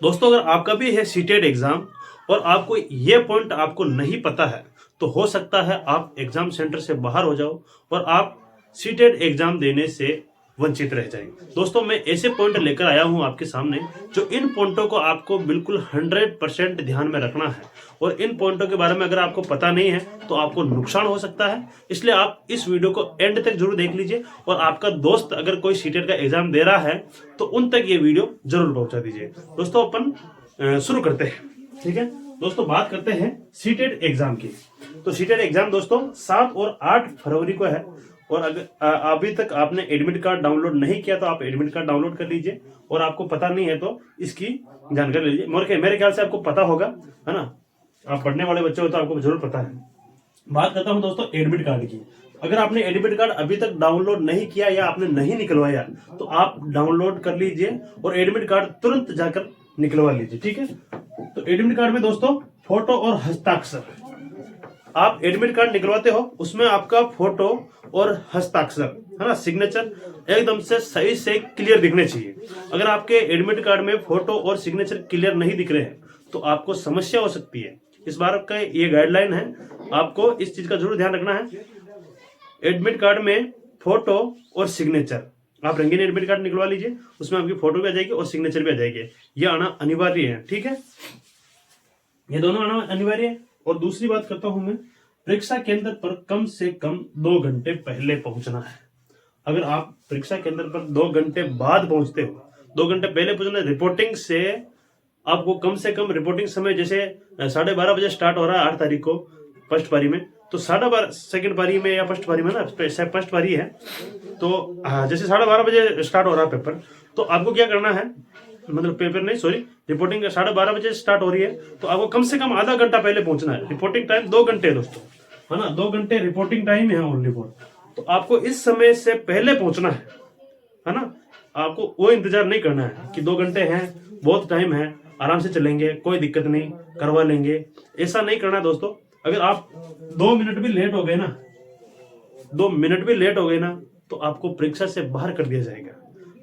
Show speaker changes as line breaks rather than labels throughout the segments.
दोस्तों अगर आपका भी है सीटेट एग्जाम और आपको ये पॉइंट आपको नहीं पता है तो हो सकता है आप एग्जाम सेंटर से बाहर हो जाओ और आप सीटेट एग्जाम देने से वंचित रह जाएं। दोस्तों मैं ऐसे पॉइंट लेकर आया हूं आपके सामने जो इन पॉइंटों को आपको बिल्कुल 100% ध्यान में रखना है और इन पॉइंटों के बारे में अगर आपको पता नहीं है तो आपको नुकसान हो सकता है। इसलिए आप इस वीडियो को एंड तक जरूर देख लीजिए और आपका दोस्त अगर कोई सीटेट का एग्जाम दे रहा है तो उन तक ये वीडियो जरूर पहुंचा दीजिए। दोस्तों अपन शुरू करते हैं। ठीक है दोस्तों, बात करते हैं सीटेट एग्जाम की। तो सीटेट एग्जाम दोस्तों 7 और 8 फरवरी को है और अगर अभी तक आपने एडमिट कार्ड डाउनलोड नहीं किया तो आप एडमिट कार्ड डाउनलोड कर लीजिए और आपको पता नहीं है तो इसकी जानकारी लीजिए। मेरे ख्याल से आपको पता होगा, है ना, आप पढ़ने वाले बच्चे हो तो आपको जरूर पता है। बात करता हूं दोस्तों एडमिट कार्ड की। अगर आपने एडमिट कार्ड अभी तक डाउनलोड नहीं किया या आपने नहीं निकलवाया तो आप डाउनलोड कर लीजिए और एडमिट कार्ड तुरंत जाकर निकलवा लीजिए। ठीक है, तो एडमिट कार्ड में दोस्तों फोटो और हस्ताक्षर, आप एडमिट कार्ड निकलवाते हो उसमें आपका फोटो और हस्ताक्षर, है ना, सिग्नेचर एकदम से सही से क्लियर दिखने चाहिए। अगर आपके एडमिट कार्ड में फोटो और सिग्नेचर क्लियर नहीं दिख रहे हैं तो आपको समस्या हो सकती है। इस बार का ये गाइडलाइन है, आपको इस चीज का जरूर ध्यान रखना है। एडमिट कार्ड में फोटो और सिग्नेचर, आप रंगीन एडमिट कार्ड निकलवा लीजिए, उसमें आपकी फोटो भी आ जाएगी और सिग्नेचर भी आ जाएगी। ये आना अनिवार्य है। ठीक है, ये दोनों आना अनिवार्य है। और दूसरी बात करता हूं मैं, परीक्षा केंद्र पर कम से कम 2 घंटे पहले पहुंचना है। अगर आप परीक्षा केंद्र पर 2 घंटे बाद पहुंचते हो, 2 घंटे पहले पहुंचना, रिपोर्टिंग से आपको कम से कम रिपोर्टिंग समय जैसे 12:30 बजे स्टार्ट हो रहा है 8 तारीख को फर्स्ट पारी में, तो 12:30 सेकंड पारी में या फर्स्ट पारी में ना, फर्स्ट पारी है तो जैसे 12:30 बजे स्टार्ट हो रहा है पेपर, तो आपको क्या करना है, मतलब पेपर नहीं सॉरी, रिपोर्टिंग 12:30 बजे स्टार्ट हो रही है तो आपको कम से कम आधा घंटा पहले पहुंचना है। रिपोर्टिंग टाइम 2 घंटे है दोस्तों, है ना, 2 घंटे रिपोर्टिंग टाइम है ओनली फॉर। तो आपको इस समय से पहले पहुंचना है ना, आपको वो इंतजार नहीं करना है कि 2 घंटे हैं बहुत टाइम है आराम से चलेंगे कोई दिक्कत नहीं करवा लेंगे, ऐसा नहीं करना दोस्तों। अगर आप 2 मिनट भी लेट हो गए ना, 2 मिनट भी लेट हो गए ना तो आपको परीक्षा से बाहर कर दिया जाएगा,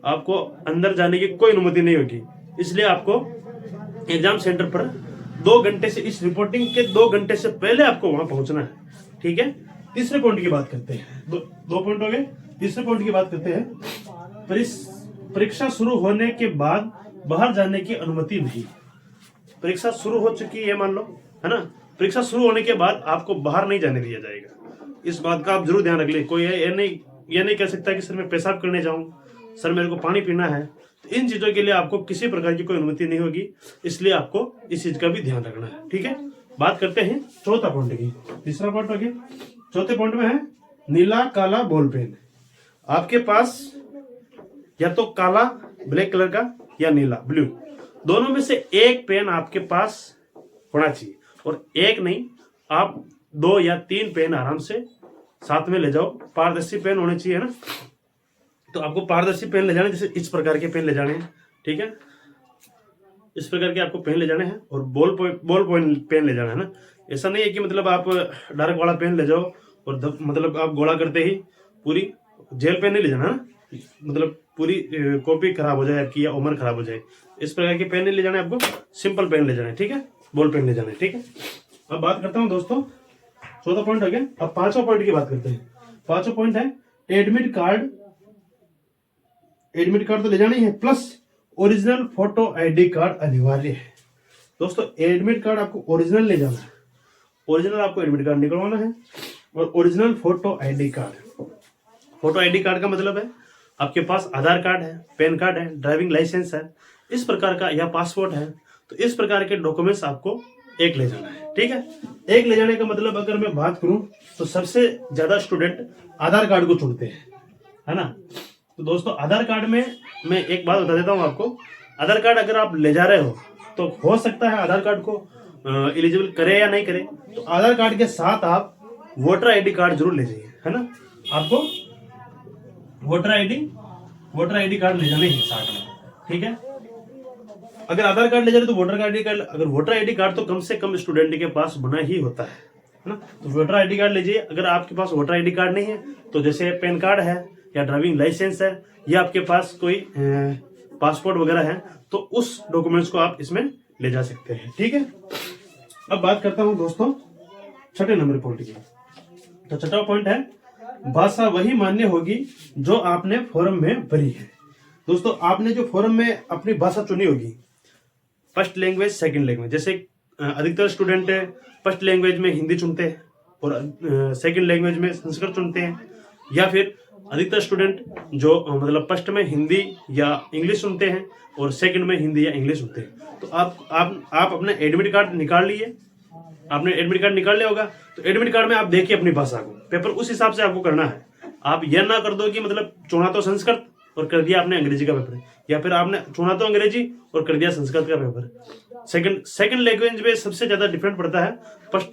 आपको अंदर जाने की कोई अनुमति नहीं होगी। इसलिए आपको एग्जाम सेंटर पर 2 घंटे से, इस रिपोर्टिंग के 2 घंटे से पहले आपको वहां पहुंचना है। ठीक है, तीसरे पॉइंट की बात करते हैं। दो पॉइंट हो गए, तीसरे पॉइंट की बात करते हैं। परीक्षा शुरू होने के बाद बाहर जाने की अनुमति नहीं। परीक्षा शुरू हो चुकी है मान लो, है ना, परीक्षा शुरू होने के बाद आपको बाहर नहीं जाने दिया जाएगा। इस बात का आप जरूर ध्यान रख ले। कोई ये नहीं कह सकता कि सर मैं पेशाब करने जाऊं, सर मेरे को पानी पीना है, तो इन चीजों के लिए आपको किसी प्रकार की कोई अनुमति नहीं होगी। इसलिए आपको इस चीज का भी ध्यान रखना है। ठीक है, बात करते हैं चौथा पॉइंट की। तीसरा पॉइंट हो गया, चौथे पॉइंट में है नीला काला बॉल पेन। आपके पास या तो काला ब्लैक कलर का या नीला ब्लू, दोनों में से एक पेन आपके पास होना चाहिए और एक नहीं, आप 2 या 3 पेन आराम से साथ में ले जाओ। पारदर्शी पेन होने चाहिए ना, तो आपको पारदर्शी पेन ले जाने, जैसे इस प्रकार के पेन ले जाने हैं। ठीक है, इस प्रकार के आपको पेन ले जाने हैं और बॉल पेन ले जाना है ना। ऐसा नहीं है कि मतलब आप डार्क वाला पेन ले जाओ और मतलब आप गोला करते ही पूरी जेल पेन नहीं ले जाना ना, मतलब पूरी कॉपी खराब हो जाए आपकी या उम्र खराब हो जाए, इस प्रकार के पेन नहीं ले जाने आपको, सिंपल पेन ले जाना है। ठीक है, बॉल पेन ले जाना है। ठीक है, अब बात करता हूं दोस्तों, चौथा पॉइंट हो गया। अब 5वां पॉइंट की बात करते हैं। 5वां पॉइंट है एडमिट कार्ड तो ले जानी है, plus original photo ID card अनिवार्य है। दोस्तों एडमिट कार्ड आपको ओरिजिनल ले जाना है, ओरिजिनल आपको एडमिट कार्ड निकलवाना है और original photo ID card. Photo ID card का मतलब है आपके पास आधार कार्ड है, पैन कार्ड है, ड्राइविंग लाइसेंस है, इस प्रकार का, या पासपोर्ट है, तो इस प्रकार के डॉक्यूमेंट्स आपको एक ले जाना है। ठीक है, एक ले जाने का मतलब अगर मैं बात करूं तो सबसे ज्यादा स्टूडेंट आधार कार्ड को चुनते हैं, है ना। तो दोस्तों आधार कार्ड में मैं एक बात बता देता हूं आपको, आधार कार्ड अगर आप ले जा रहे हो तो हो सकता है आधार कार्ड को एलिजिबल करे या नहीं करे, तो आधार कार्ड के साथ आप वोटर आईडी कार्ड जरूर ले जाइए, है ना। आपको वोटर आईडी कार्ड ले जाने हैं साथ में। ठीक है, अगर आधार कार्ड ले जा रहे तो वोटर आईडी कार्ड, अगर वोटर आईडी कार्ड तो कम से कम स्टूडेंट के पास बना ही होता है ना, तो वोटर आईडी कार्ड लीजिए। अगर आपके पास वोटर आईडी कार्ड नहीं है तो जैसे पैन कार्ड है या ड्राइविंग लाइसेंस है या आपके पास कोई पासपोर्ट वगैरह है तो उस डॉक्यूमेंट्स को आप इसमें ले जा सकते हैं। ठीक है, अब बात करता हूं दोस्तों छठे नंबर पॉइंट की। तो छठा पॉइंट है भाषा वही मान्य होगी जो आपने फॉर्म में भरी है। दोस्तों आपने जो फॉर्म में अपनी भाषा चुनी होगी, फर्स्ट लैंग्वेज सेकंड लैंग्वेज, जैसे अधिकतर स्टूडेंट फर्स्ट लैंग्वेज में हिंदी चुनते हैं और सेकंड लैंग्वेज में संस्कृत चुनते हैं, या फिर अधिकतर स्टूडेंट जो मतलब फर्स्ट में हिंदी या इंग्लिश चुनते हैं और सेकंड में हिंदी या इंग्लिश चुनते हैं। तो आप अपना एडमिट कार्ड निकाल लिए, आपने एडमिट कार्ड निकाल लिया होगा, तो एडमिट कार्ड में आप देखिए अपनी भाषा को, पेपर उस हिसाब से आपको करना है। आप यह ना कर दो कि मतलब चुना तो संस्कृत और कर दिया आपने अंग्रेजी का पेपर, या फिर आपने चुना तो अंग्रेजी और कर दिया संस्कृत का पेपर। सेकंड लैंग्वेज में सबसे ज्यादा डिफरेंट पड़ता है।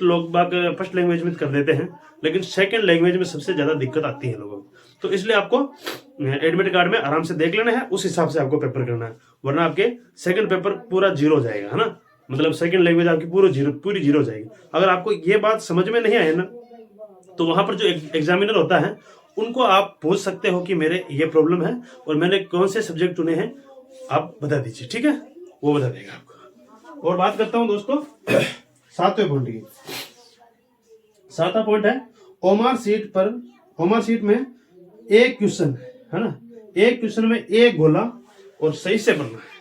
लोग फर्स्ट लैंग्वेज में कर देते हैं, लेकिन सेकंड लैंग्वेज में सबसे ज्यादा दिक्कत आती है लोगों को। तो इसलिए आपको एडमिट कार्ड में आराम से देख लेना है, उस हिसाब से आपको पेपर करना है, वरना आपके सेकंड पेपर पूरा जीरो हो जाएगा, है ना। मतलब सेकंड लैंग्वेज आपकी पूरी जीरो हो जाएगी। अगर आपको ये बात समझ में नहीं आए ना, तो वहां पर जो एग्जामिनर होता है उनको आप पूछ सकते हो कि मेरे ये प्रॉब्लम है और मैंने कौन से सब्जेक्ट चुने हैं, आप बता दीजिए। ठीक है, वो बता देगा आपको। और बात करता हूं दोस्तों सातवें पॉइंट की। सातवां पॉइंट है ओमार शीट में एक क्वेश्चन है ना, एक क्वेश्चन में एक गोला और सही से भरना है।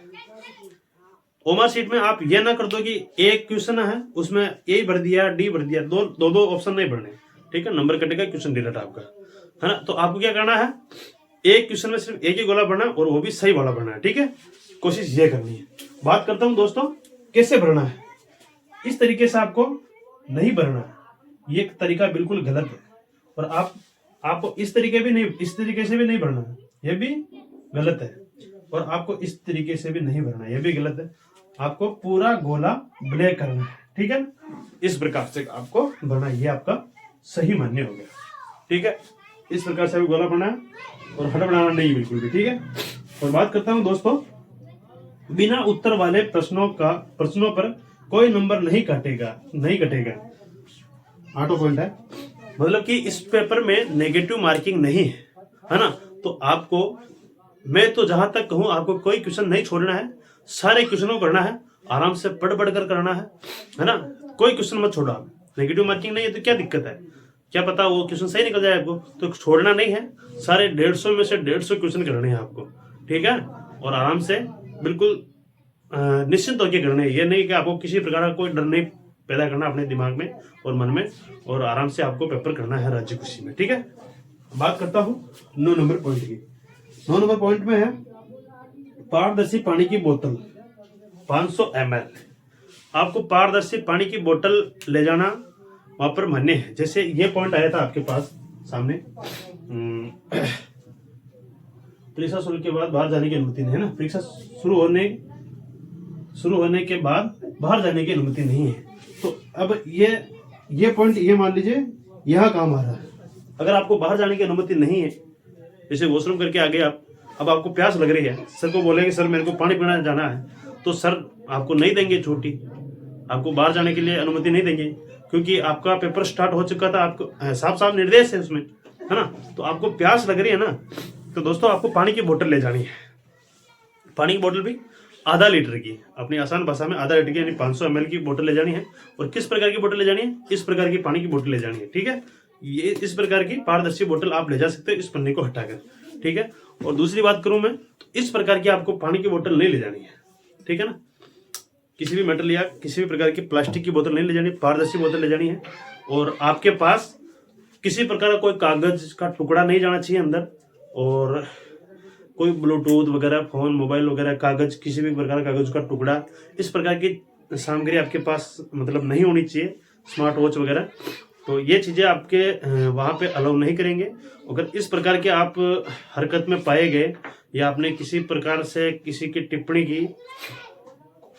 ओमार शीट में आप ये ना कर दो कि एक क्वेश्चन है उसमें ए भर दिया डी भर दिया, दो ऑप्शन नहीं भरने। ठीक है, नंबर कटेगा, क्वेश्चन डिलीट आपका, है ना। तो आपको क्या करना है, एक क्वेश्चन में सिर्फ एक ही गोला भरना है और वो भी सही वाला भरना है। ठीक है, कोशिश ये करनी है। बात करता हूं दोस्तों कैसे भरना है। इस तरीके से आपको नहीं भरना है, ये तरीका बिल्कुल गलत है। और आपको इस तरीके से भी नहीं भरना है, ये भी गलत है। और आपको इस तरीके से भी नहीं भरना है, ये भी गलत है। आपको पूरा गोला ब्लैक करना है। ठीक है, इस प्रकार से आपको भरना है, ये आपका सही मान्य हो गया। ठीक है, इस प्रकार से भी गोला भरना है और हड़बड़ाना नहीं बिल्कुल भी। ठीक है, और बात करता हूं दोस्तों बिना उत्तर वाले प्रश्नों पर कोई नंबर नहीं कटेगा। आठवां पॉइंट है, मतलब कि इस पेपर में नेगेटिव मार्किंग नहीं है ना। तो आपको, मैं तो जहां तक कहूं, आपको कोई क्वेश्चन नहीं छोड़ना है, सारे क्वेश्चनों को करना है, आराम से पढ़ कर करना है ना। कोई क्वेश्चन मत छोड़ो आप। नेगेटिव मार्किंग नहीं है तो क्या दिक्कत है, क्या पता वो क्वेश्चन सही निकल जाए आपको। तो छोड़ना नहीं है, सारे 150 में से 150 क्वेश्चन करने हैं आपको। ठीक है, और आराम से बिल्कुल निश्चिंत होकर करने हैं। ये नहीं कि आपको किसी प्रकार का कोई डर नहीं पैदा करना अपने दिमाग में और मन में, और आराम से आपको पेपर करना है राज्य खुशी में। ठीक है, बात करता हूं 9 नंबर पॉइंट की। 9 नंबर पॉइंट में है पारदर्शी पानी की बोतल 500 ml। आपको पारदर्शी पानी की बोतल ले जाना वहां पर मान्य है। जैसे ये पॉइंट आया था आपके पास सामने, परीक्षा शुल्क के बाद बाहर जाने की अनुमति नहीं है ना। परीक्षा शुरू होने के बाद बाहर जाने की अनुमति नहीं है। तो अब ये पॉइंट ये मान लीजिए यह काम आ रहा है। अगर आपको बाहर जाने की अनुमति नहीं है, जैसे वॉशरूम करके आ गए आप, अब आपको प्यास लग रही है, सर को बोलेंगे सर मेरे को पानी पीना जाना है, तो सर आपको नहीं देंगे छुट्टी, आपको बाहर जाने के लिए अनुमति नहीं देंगे, क्योंकि आपका पेपर स्टार्ट हो चुका था। आपको साफ निर्देश है उसमें, है ना। तो आपको प्यास लग रही है ना, तो दोस्तों आपको पानी की बोतल ले जानी है। पानी की बोतल भी आधा लीटर की, अपनी आसान भाषा में आधा लीटर की, यानी 500 ml की बोतल ले जानी है। और किस प्रकार की बोतल ले जानी है, इस प्रकार की पानी की बोतल ले जानी है। ठीक है, ये इस प्रकार की पारदर्शी बोतल आप ले जा सकते हो इस पन्ने को हटाकर। ठीक है, और दूसरी बात करूं मैं, तो इस प्रकार की आपको पानी की बोतल नहीं ले जानी है। ठीक है ना, किसी भी मेटल या किसी भी प्रकार की प्लास्टिक की बोतल नहीं ले जानी, पारदर्शी बोतल ले जानी है। और आपके पास किसी प्रकार का कोई कागज का टुकड़ा नहीं जाना चाहिए अंदर, और कोई ब्लूटूथ वगैरह, फोन, मोबाइल वगैरह, कागज, किसी भी प्रकार का कागज का टुकड़ा, इस प्रकार की सामग्री आपके पास मतलब नहीं होनी चाहिए, स्मार्ट वॉच वगैरह। तो ये चीजें आपके वहां पे अलाउ नहीं करेंगे। अगर इस प्रकार के आप हरकत में पाए गए या आपने किसी प्रकार से किसी की टिप्पणी की,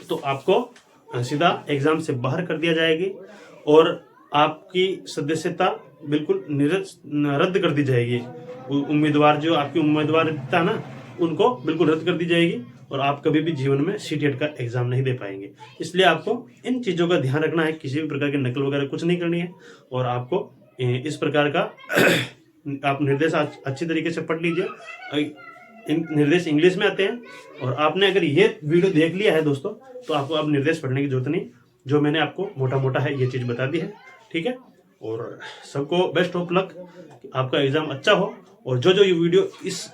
तो आपको सीधा एग्जाम से बाहर कर दिया जाएगी और आपकी सदस्यता बिल्कुल रद्द कर दी जाएगी। उम्मीदवार जो आपकी उम्मीदवारिता ना, उनको बिल्कुल रद्द कर दी जाएगी और आप कभी भी जीवन में सीटेट का एग्जाम नहीं दे पाएंगे। इसलिए आपको इन चीजों का ध्यान रखना है, किसी भी प्रकार की नकल वगैरह कुछ नहीं करनी है। और आपको इस प्रकार का आप निर्देश अच्छी तरीके से पढ़ लीजिए। निर्देश इंग्लिश में आते हैं। और आपने अगर ये वीडियो देख लिया है दोस्तों, तो आपको अब निर्देश पढ़ने की जरूरत नहीं, जो मैंने आपको मोटा मोटा है ये चीज़ बता दी है। ठीक है, और सबको बेस्ट ऑफ लक, आपका एग्जाम अच्छा हो। और जो ये वीडियो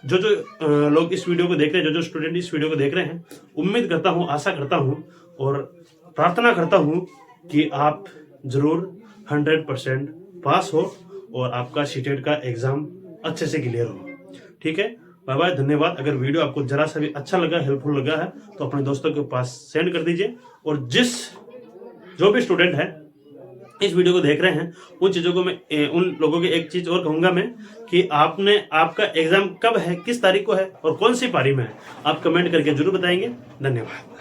जो लोग इस वीडियो को देख रहे हैं, जो स्टूडेंट इस वीडियो को देख रहे हैं, उम्मीद करता हूँ, आशा करता हूँ और प्रार्थना करता हूँ कि आप जरूर 100% पास हो और आपका सीटेट का एग्जाम अच्छे से क्लियर हो। ठीक है, बाय बाय, धन्यवाद। अगर वीडियो आपको जरा सा भी अच्छा लगा, हेल्पफुल लगा है, तो अपने दोस्तों के पास सेंड कर दीजिए। और जो भी स्टूडेंट है इस वीडियो को देख रहे हैं, उन चीज़ों को मैं उन लोगों की एक चीज़ और कहूँगा मैं कि आपका एग्जाम कब है, किस तारीख को है और कौन सी पारी में है, आप कमेंट करके जरूर बताएंगे। धन्यवाद।